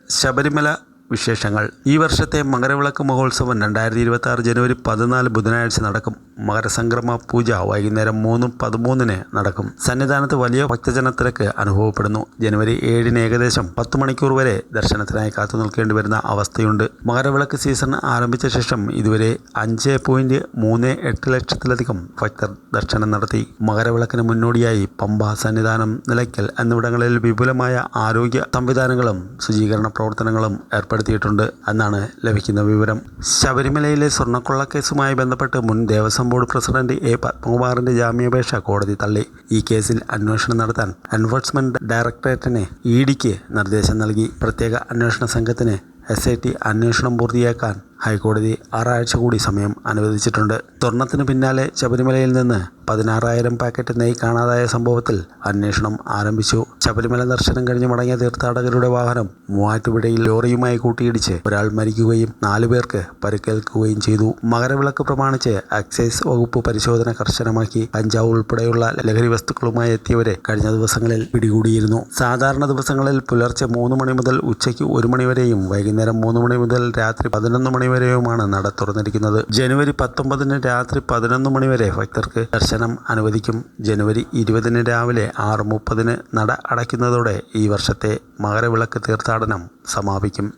ശബരിമല വിശേഷങ്ങൾ. ഈ വർഷത്തെ മകരവിളക്ക് മഹോത്സവം 2026 ജനുവരി 14 ബുധനാഴ്ച നടക്കും. മകരസംക്രമ പൂജ വൈകുന്നേരം 3:13 നടക്കും. സന്നിധാനത്ത് വലിയ ഭക്തജനത്തിരക്ക് അനുഭവപ്പെടുന്നു. ജനുവരി 7 ഏകദേശം 10 മണിക്കൂർ വരെ ദർശനത്തിനായി കാത്തു നിൽക്കേണ്ടി വരുന്ന അവസ്ഥയുണ്ട്. മകരവിളക്ക് സീസൺ ആരംഭിച്ച ശേഷം ഇതുവരെ 5.38 ലക്ഷത്തിലധികം ഭക്തർ ദർശനം നടത്തി. മകരവിളക്കിന് മുന്നോടിയായി പമ്പ, സന്നിധാനം, നിലയ്ക്കൽ എന്നിവിടങ്ങളിൽ വിപുലമായ ആരോഗ്യ സംവിധാനങ്ങളും ശുചീകരണ പ്രവർത്തനങ്ങളും ഏർപ്പെടുത്തിയിട്ടുണ്ട് എന്നാണ് ലഭിക്കുന്ന വിവരം. ശബരിമലയിലെ സ്വർണ്ണക്കൊള്ളക്കേസുമായി ബന്ധപ്പെട്ട് മുൻ ദേവസ്വം ബോർഡ് പ്രസിഡന്റ് എ. പത്മകുമാറിന്റെ ജാമ്യാപേക്ഷ കോടതി തള്ളി. ഈ കേസിൽ അന്വേഷണം നടത്താൻ എൻഫോഴ്സ്മെന്റ് ഡയറക്ടറേറ്റിന് ഇഡിക്ക് നിർദ്ദേശം നൽകി. പ്രത്യേക അന്വേഷണ സംഘത്തിന് SIT അന്വേഷണം പൂർത്തിയാക്കാൻ ഹൈക്കോടതി 6 ആഴ്ച കൂടി സമയം അനുവദിച്ചിട്ടുണ്ട്. സ്വർണത്തിന് പിന്നാലെ ശബരിമലയിൽ നിന്ന് 16,000 പാക്കറ്റ് നെയ്യ് കാണാതായ സംഭവത്തിൽ അന്വേഷണം ആരംഭിച്ചു. ശബരിമല ദർശനം കഴിഞ്ഞ് മടങ്ങിയ തീർത്ഥാടകരുടെ വാഹനം മൂവാറ്റുപുഴയിൽ ലോറിയുമായി കൂട്ടിയിടിച്ച് ഒരാൾ മരിക്കുകയും 4 പേർക്ക് പരിക്കേൽക്കുകയും ചെയ്തു. മകരവിളക്ക് പ്രമാണിച്ച് എക്സൈസ് വകുപ്പ് പരിശോധന കർശനമാക്കി. കഞ്ചാവ് ഉൾപ്പെടെയുള്ള ലഹരി വസ്തുക്കളുമായി എത്തിയവരെ കഴിഞ്ഞ ദിവസങ്ങളിൽ പിടികൂടിയിരുന്നു. സാധാരണ ദിവസങ്ങളിൽ പുലർച്ചെ 3 മണി മുതൽ ഉച്ചയ്ക്ക് 1 മണി വരെയും വൈകുന്നേരം 3 മണി മുതൽ രാത്രി 11 മണി വരെയുമാണ് നട തുറന്നിരിക്കുന്നത്. ജനുവരി 19 രാത്രി 11 മണി വരെ ഭക്തർക്ക് ദർശനം അനുവദിക്കും. ജനുവരി 20 രാവിലെ 6:30 നട അടയ്ക്കുന്നതോടെ ഈ വർഷത്തെ മകരവിളക്ക് തീർത്ഥാടനം സമാപിക്കും.